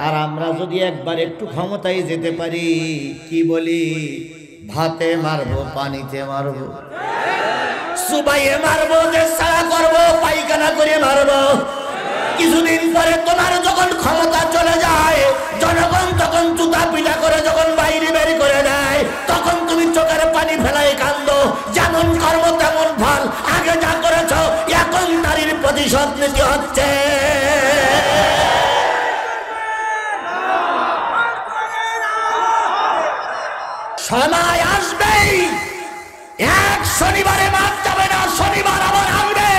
আর আমরা যদি একবার একটু ক্ষমতায় যেতে পারি, কি বলি, ভাতে মারবো, পানিতে মারবো, সুবাইয়ে মারবো, দেশাড়া করবো, পায়খানা করে মারবো। কিছুদিন পরে তোমার যখন ক্ষমতা চলে যায়, জনগণ তখন জুতা পিটা করে যখন বাইরে বের করে দেয়, তখন তুমি চোখের পানি ফেলাই কান্দো। যেমন কর্ম তেমন ফল, আগে যা করেছ এখন নারীর প্রতিশোধ নিতে হচ্ছে। সময় আসবেই, এক শনিবারে মাঠ যাবে না, শনিবার আবার আসবে।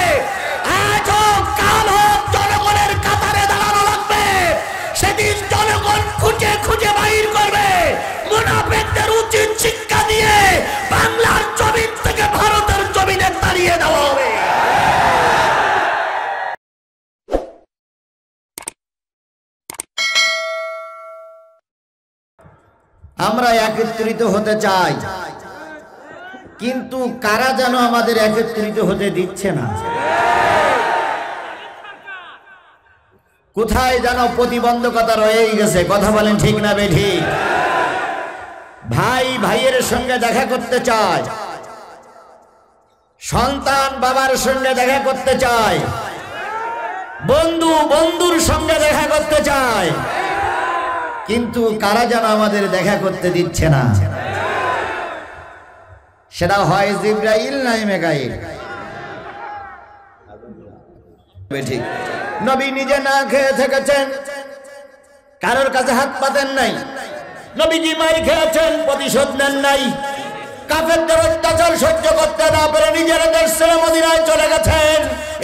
আজ হোক কাল হোক জনগণের কাতারে দাঁড়ানো লাগবে। সেদিন জনগণ খুঁজে খুঁজে বাইর করবে। মুনাফিকদের উচিত শিক্ষা দিয়ে বাংলার জমিন থেকে ভারতের জমিনে তাড়িয়ে দেওয়া হবে। আমরা একত্রিত হতে চাই, কিন্তু কারা যেন আমাদের একত্রিত হতে দিচ্ছে না। কোথায় যেন প্রতিবন্ধকতা রয়েই গেছে। কথা বলেন ঠিক না বেঠিক? ভাই ভাইয়ের সঙ্গে দেখা করতে চায়, সন্তান বাবার সঙ্গে দেখা করতে চায়, বন্ধু বন্ধুর সঙ্গে দেখা করতে চায়, কিন্তু কারা যেন আমাদের দেখা করতে দিচ্ছে না। সেটা হয় জিবরাইল নাই মিকাইল। ঠিক, নবী নিজে না খেয়ে থেকেছেন, কারোর কাছে হাত পাতেন নাই। নবীজি মার খেয়েছেন, প্রতিশোধ নেন নাই। কাফেরদের অত্যাচার সহ্য করতে না পেরে নিজের দেশ ছেড়ে মদিনায় চলে গেছেন।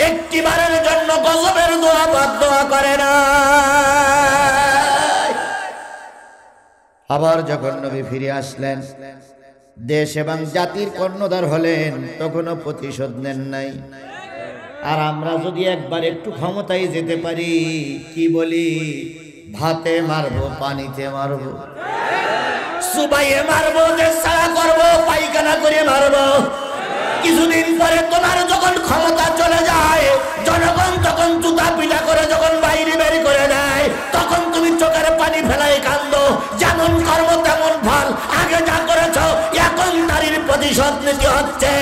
একটিবারের জন্য গজবের দোয়া বাদ দোয়া করে না। আবার যখন নবী ফিরে আসলেন, দেশ এবং জাতির কর্ণধার হলেন, তখনও প্রতিশোধ নেন নাই। আর আমরা যদি একবার একটু ক্ষমতায় যেতে পারি, কি বলি, ভাতে মারবো, পানিতে মারবো, সুবাইয়ে মারবো, দেশাড়া করবো, পায়খানা করে মারবো। কিছুদিন পরে তোমার যখন ক্ষমতা চলে যায়, জনগণ তখন জুতা পিটা করে যখন বাইরে বের করে দেয়, তখন তুমি চোখের পানি ফেলাই কান্দো। যেমন কর্ম তেমন ফল, আগে যা করেছ এখন নারীর প্রতিশোধ নিতে হচ্ছে।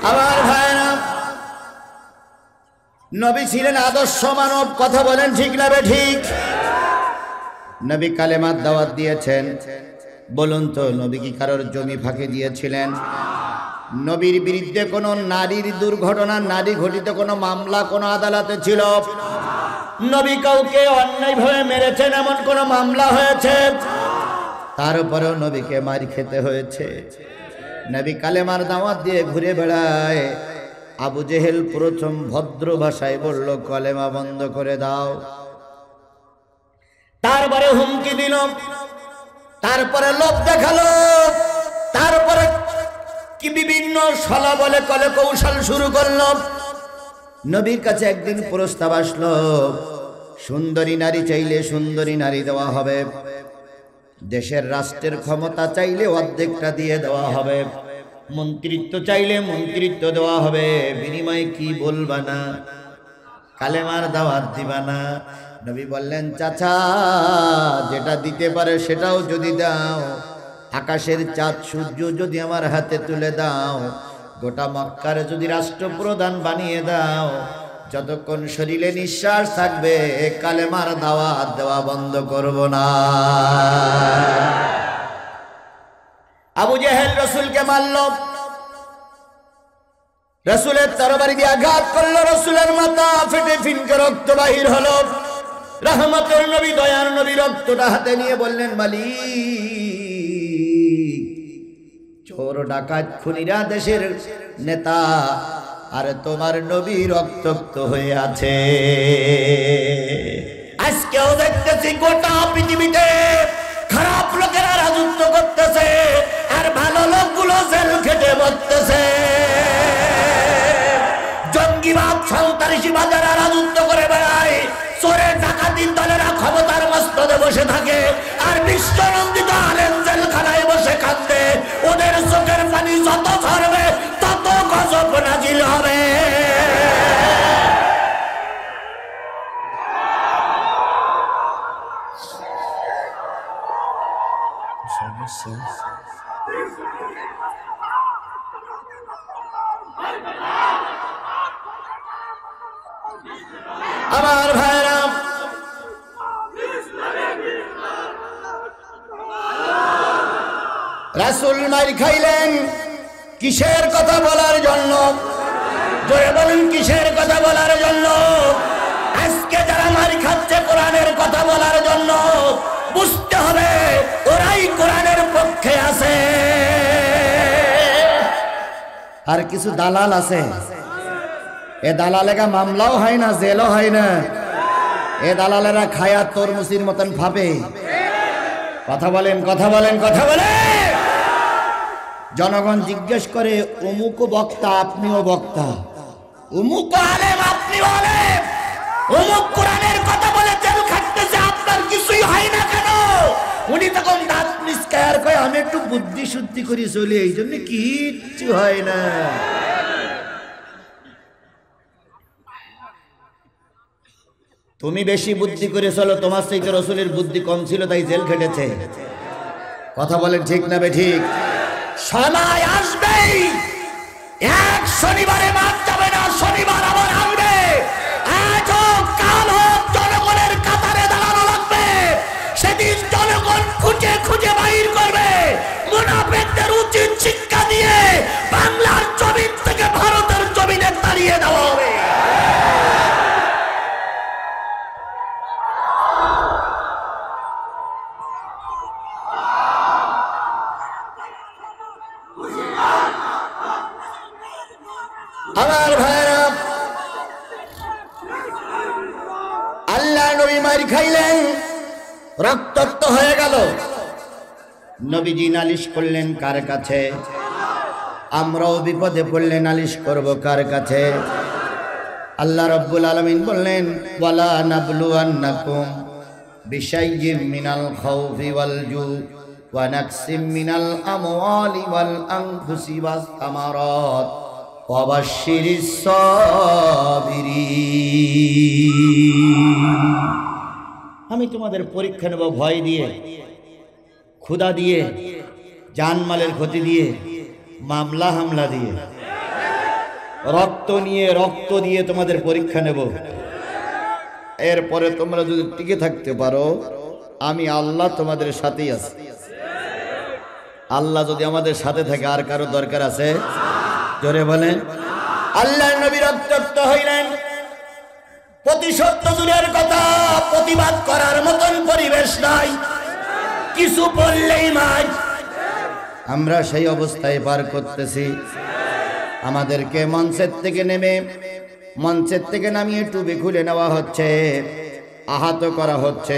আমার ভাইরা, নবী ছিলেন আদর্শ মানব। কথা বলেন ঠিক না বেঠিক? নবী কালেমার দাওয়াত দিয়েছেন। বলুন তো, নবী কি কারোর জমি ফাঁকি দিয়েছিলেন? নবীর বিরুদ্ধে কোনো নারীর দুর্ঘটনা, নারী ঘটিত কোনো মামলা কোনো আদালতে ছিল? নবী কাউকে অন্যায়ভাবে মেরেছেন এমন কোনো মামলা হয়েছে? তারপরেও নবীকে মার খেতে হয়েছে। নবী কালেমার দাওয়াত দিয়ে ঘুরে বেড়ায়। আবু জেহেল প্রথম ভদ্র ভাষায় বলল, কলেমা বন্ধ করে দাও। তারপরে হুমকি দিল, তারপরে লোভ দেখালো, তারপরে কি বিভিন্ন সলা বলে কলে কৌশল শুরু করলো। নবীর কাছে একদিন প্রস্তাব আসলো, সুন্দরী নারী চাইলে সুন্দরী নারী দেওয়া হবে, দেশের রাষ্ট্রের ক্ষমতা চাইলে অর্ধেকটা দিয়ে দেওয়া হবে, মন্ত্রিত্ব চাইলে মন্ত্রিত্ব দেওয়া হবে। বিনিময়ে কি বলবা না? কালেমার দাওয়াত দিবা না? নবী বললেন, চাচা যেটা দিতে পারে সেটাও যদি দাও, আকাশের চাঁদ সূর্য যদি আমার হাতে তুলে দাও, গোটা মক্কার যদি রাষ্ট্রপ্রধান বানিয়ে দাও, যতক্ষণ শরীরে নিঃশ্বাস থাকবে কালেমার দাওয়াত দেওয়া বন্ধ করব না। আবু জেহেল রাসূলকে মারল, রাসূলের তরবারি দিয়ে আঘাত করলো, রাসূলের মাথা ফেটে ফিনকে রক্ত বাহির হলো। রহমতের নবী, দয়ার নবী রক্তটা হাতে নিয়ে বললেন, মালিক, চোর ডাকাত খুনিরা দেশের নেতা, আর তোমার নবী রক্তাক্ত হয়ে আছে। আজকেও দেখতেছি গোটা পৃথিবীতে খারাপ লোকেরা রাজত্ব করতেছে, আর ভালো লোকগুলো জেল খেটে মরতেছে। জঙ্গি জঙ্গিবাদ সন্ত্রাসীবাদ যারা রাজত্ব করে বেড়ায়, চোরে ডাকাতির দলেরা ক্ষমতার মস্তদে বসে থাকে, আর বিশ্বনন্দিত আলেম জেলখানায় বসে কাঁদবে, ওদের চোখের পানি যত ঝরবে তত গজব নাজিল হবে। আমার ভাইরা, রাসূল মার খাইলেন কিসের কথা বলার জন্য? জোরে বলুন, কিসের কথা বলার জন্য? আজকে যারা মার খাচ্ছে কোরআনের কথা বলার জন্য। বুঝতে হবে ওরাই কোরআনের পক্ষে আছে। আর কিছু দালাল আছে, এ দালালেরা মামলাও হয় না, জেলও হয় না, এ দালালেরা খায়া তরমুসির মতন ভাবে। কথা বলেন, কথা বলেন, কথা বলেন। জনগণ জিজ্ঞেস করে, অমুক বক্তা আপনিও বক্তা, অমুক আলেম আপনিও আলেম, অমুক কোরআনের কথা বলে জেল খাটতেছে, আপনার কিছুই হয় না কেন? উনি তখন দাঁত মিসকায়ার কয়, আমি একটু বুদ্ধি শুদ্ধি করি চলি, এই জন্য কিচ্ছু হয় না। তুমি বেশি বুদ্ধি করে চলো, তোমার চাইতে রাসূলের বুদ্ধি কম ছিল তাই জেল খেটেছে। কথা বলেন ঠিক না বেঠিক? সময় আসবেই, এক শনিবারে মাঠ যাবে না, শনিবার আবার আসবে। আজ হোক কাল হোক জনগণের কাতারে দাঁড়ানো লাগবে। সেদিন জনগণ খুঁজে খুঁজে বাইর করবে। মুনাফিকদের উচিত শিক্ষা দিয়ে বাংলার জমিন থেকে ভারতের জমিনে তাড়িয়ে দেওয়া হবে। আমার ভাইরা, আল্লাহ নবী মার খাইলেন, রক্তাক্ত হয়ে গেল। নবীজি নালিশ করলেন কার কাছে? আমরাও বিপদে পড়লে নালিশ করব কার কাছে? আল্লাহ রাব্বুল আলামিন বললেন, ওয়ালা নাবলুয়ান্নাকুম বিশাইয়্যিম মিনাল খাউফি ওয়াল জু ওয়া নাকসিম মিনাল আমওয়ালি ওয়াল আনফুসি ওয়াস সামারাত ওয়া বাশশিরিস সাবিরিন। আমি তোমাদের পরীক্ষা নেব ভয় দিয়ে, ক্ষুধা দিয়ে, জানমালের ক্ষতি দিয়ে, মামলা হামলা দিয়ে, রক্ত নিয়ে, রক্ত দিয়ে তোমাদের পরীক্ষা নেব। এরপরে তোমরা যদি টিকে থাকতে পারো, আমি আল্লাহ তোমাদের সাথেই আছি। আল্লাহ যদি আমাদের সাথে থাকে আর কারো দরকার আছে? জোরে বলেন। আল্লাহর নবী রক্তাক্ত হইলেন, প্রতিশোধ দূরের কথা, প্রতিবাদ করার মতন পরিবেশ নাই, কিছু বললেই মার। আমরা সেই অবস্থায় পার করতেছি। আমাদেরকে মঞ্চের থেকে নামিয়ে টুপি খুলে নেওয়া হচ্ছে, আহত করা হচ্ছে,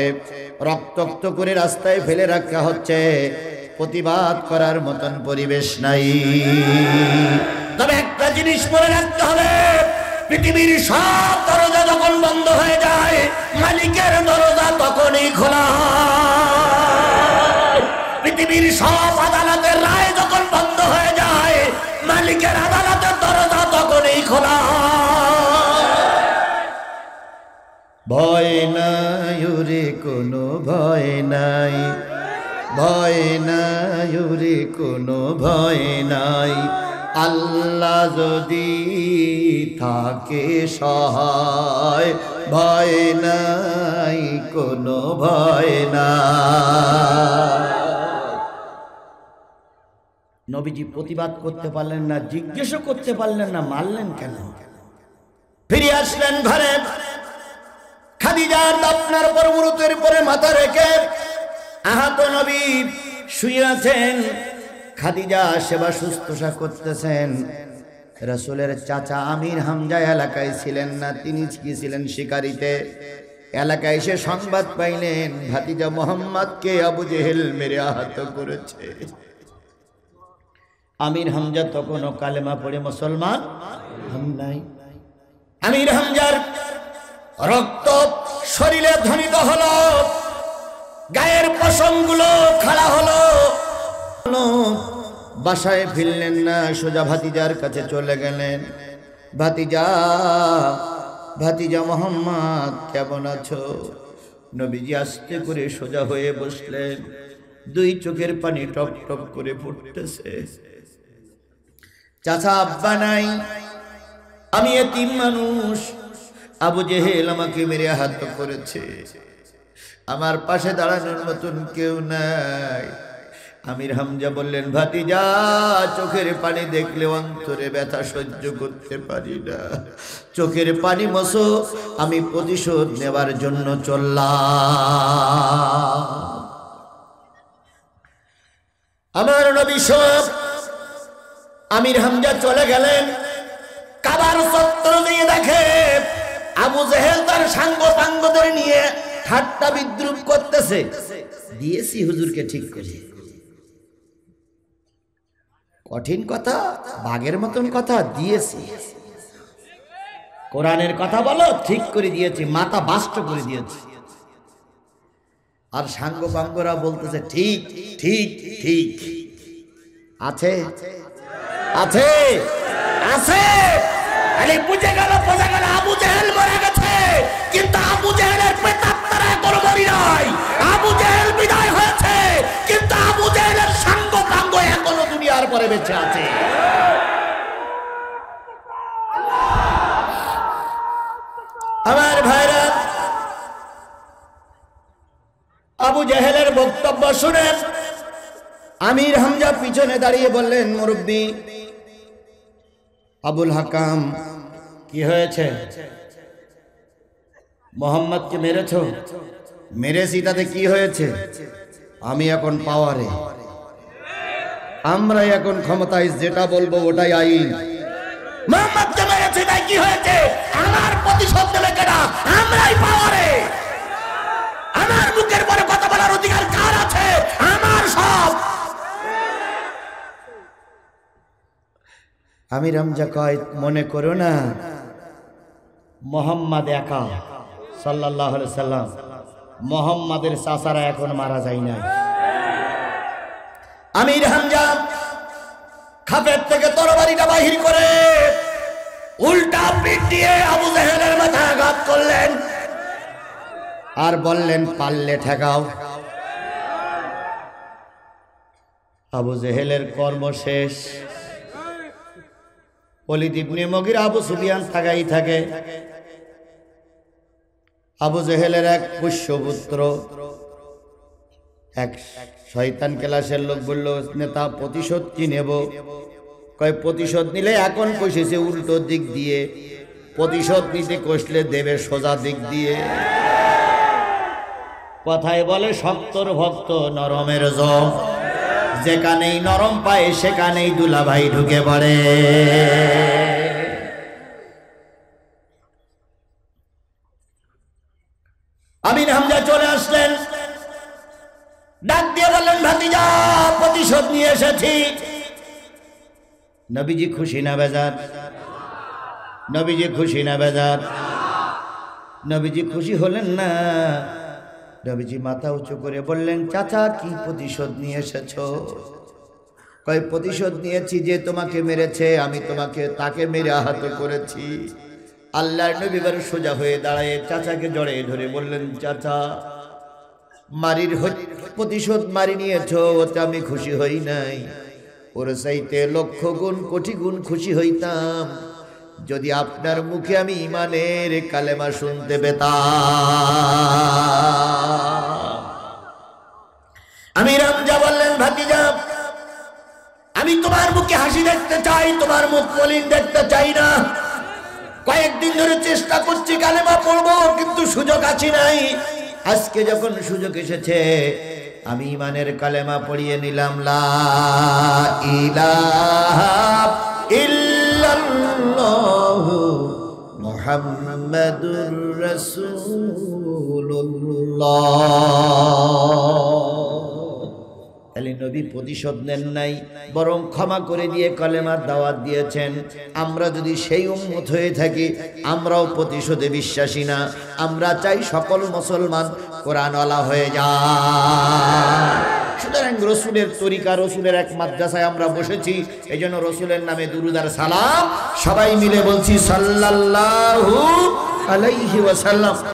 রক্তাক্ত করে রাস্তায় ফেলে রাখা হচ্ছে। প্রতিবাদ করার মতন পরিবেশ নাই। তবে একটা জিনিস মনে রাখতে হবে, পৃথিবীর সব দরজা যখন বন্ধ হয়ে যায়, মালিকের দরজা তখনই খোলা হয়। পৃথিবীর সব আদালতের রায় যখন বন্ধ হয়ে যায়, মালিকের আদালতের দরজা তখনই খোলা হয়। ভয় নাই রে, কোনো ভয় নাই, ভয় নাই রে, কোনো ভয় নাই। আল্লাহ যদি থাকে সহায়, ভয় নাই, কোনো ভয় নাই। নবীজি প্রতিবাদ করতে পারলেন না, জিজ্ঞেসও করতে পারলেন না, মারলেন কেন? ফিরে আসলেন ঘরে। খাদিজার দাফনার পর মুরুতের পরে মাথা রেখে আহত নবী শুয়ে আছেন। খাদিজা সেবা শুশ্রূষা করতেছেন। রাসূলের চাচা আমির হামজা এলাকায় ছিলেন না, তিনি ছিলেন শিকারিতে। এলাকায় এসে সংবাদ পাইলেন ভাতিজা মোহাম্মদকে আবু জেহেল মেরে আহত করেছে। আমির হামজা তখনও কালেমা পড়ে মুসলমান হন নাই। আমির হামজার রক্ত শরীরে ধ্বনিত হলো, গায়ের পশমগুলো খাড়া হলো। বাসায় ফিরলেন না, সোজা ভাতিজার কাছে চলে গেলেন। ভাতিজা, ভাতিজা মোহাম্মদ কেমন আছো? নবীজি আস্তে করে সোজা হয়ে বসলেন, দুই চোখের পানি টপ টপ করে ফুটতেছে। চাচা আব্বা নাই, আমি এতিম মানুষ, আবু জেহেল আমাকে মেরে আহত করেছে, আমার পাশে দাঁড়ানোর মতন কেউ নাই। আমির হামজা বললেন, ভাতিজা চোখের পানি দেখলে অন্তরে ব্যথা সহ্য করতে পারি না, চোখের পানি মোছো, আমি প্রতিশোধ নেবার জন্য চললাম। আমার নবী সব আমির হামজা চলে গেলেন। কাবার চত্বর দিয়ে দেখে আবু জেহেল তার সাঙ্গ পাঙ্গদের নিয়ে ঠাট্টা বিদ্রুপ করতেছে। দিয়েছি হুজুরকে ঠিক করে, কঠিন কথা, বাঘের মতন কথা দিয়েছি, কোরআনের কথা বলো, ঠিক করে দিয়েছি, মাথা বাস্ট করে দিয়েছি। আর সাঙ্গ পাঙ্গরা বলতেছে ঠিক ঠিক ঠিক। আছে আছে আছে, আরে বুঝে গেল, বোঝা গেল আবু জেহেল মরে গেছে, কিন্তু আবু জেহেলের প্রেতাত্মারা এখনো মরি নাই। আবু জেহেল বিদায় হয়েছে, কিন্তু আবু জেহেলের সাঙ্গ পাঙ্গ এখনো দুনিয়ার পরে বেঁচে আছে। আমার ভাইরা, আবু জেহেলের বক্তব্য শুনেন আমির হামজা পিছনে দাঁড়িয়ে বললেন, মুরব্বী আবুল হাকাম, কি হয়েছে? মোহাম্মদকে মেরেছ? মেরেছি, তাতে কি হয়েছে? আমি এখন পাওয়ারে, আমরা এখন ক্ষমতায়, যেটা বলবো ওটাই আইন। মোহাম্মদকে মেরেছি, তাই কি হয়েছে? আমার প্রতিশোধ নেবে কেনা? আমরাই পাওয়ারে, আমার মুখের পরে কথা বলার অধিকার কার আছে? আমার সব। আমির হামজা কয়, মনে করো না মোহাম্মদ একা সাল্লাল্লাহু আলাইহি সাল্লাম, মোহাম্মদের চাচারা এখন মারা যায় না। আমির হামজা খাপের থেকে তরবারিটা বাহির করে উল্টা পিঠ দিয়ে আবু জেহেলের মাথায় আঘাত করলেন আর বললেন, পারলে ঠেকাও। আবু জেহেলের কর্ম শেষ। ওলীদ ইবনে মুগীরা আবু সুফিয়ান তাকাই থাকে। আবু জেহেলের এক পুষ্যপুত্র, এক শয়তান ক্লাসের লোক বলল, নেতা প্রতিশোধ কি নেব? কয়, প্রতিশোধ নিলে এখন কষেছে উল্টো দিক দিয়ে, প্রতিশোধ নিতে কষলে দেবে সোজা দিক দিয়ে। কথায় বলে, শক্তর ভক্ত নরমের জম, যেখানেই নরম পায় সেখানেই দুলাভাই ঢুকে পড়ে। আমির হামজা চলে আসলেন, ডাক দিয়ে বললেন, ভাতিজা প্রতিশোধ নিয়ে এসেছি। নবীজি খুশি না বেজার? নবীজি খুশি না বেজার? নবীজি খুশি হলেন না। নবীজি মাথা উঁচু করে বললেন, চাচা কি প্রতিশোধ নিয়ে এসেছো? কয়, প্রতিশোধ নিয়েছি, যে তোমাকে মেরেছে আমি তাকে মেরে আহত করেছি। আল্লাহর নবী এবার সোজা হয়ে দাঁড়ায় চাচাকে জড়িয়ে ধরে বললেন, চাচা মারির প্রতিশোধ মারি নিয়েছো, ওতে আমি খুশি হই নাই, ওর চাইতে লক্ষ গুণ কোটি গুণ খুশি হইতাম যদি আপনার মুখে আমি ঈমানের কালেমা শুনতে পেতাম। আমির হামজা বললেন, ভাতিজা আমি তোমার মুখে হাসি দেখতে চাই, তোমার মুখ মলিন দেখতে চাই না। কয়েকদিন ধরে চেষ্টা করছি কালেমা পড়বো, কিন্তু সুযোগ আছে নাই। আজকে যখন সুযোগ এসেছে আমি ঈমানের কালেমা পড়িয়ে নিলাম, লা ইলাহা ইল্লাল্লাহু মুহাম্মাদুর রাসূলুল্লাহ। তাহলে নবী প্রতিশোধ নেন নাই, বরং ক্ষমা করে দিয়ে কলেমার দাওয়াত দিয়েছেন। আমরা যদি সেই উম্মত হয়ে থাকি, আমরাও প্রতিশোধে বিশ্বাসী না। আমরা চাই সকল মুসলমান কোরআনওয়ালা হয়ে যায়। সুতরাং রসুলের তরিকা, রসুলের এক মাদ্রাসায় আমরা বসেছি, এই জন্য রসুলের নামে দুরূদ আর সালাম সবাই মিলে বলছি সাল্লাল্লাহু আলাইহি ওয়াসাল্লাম।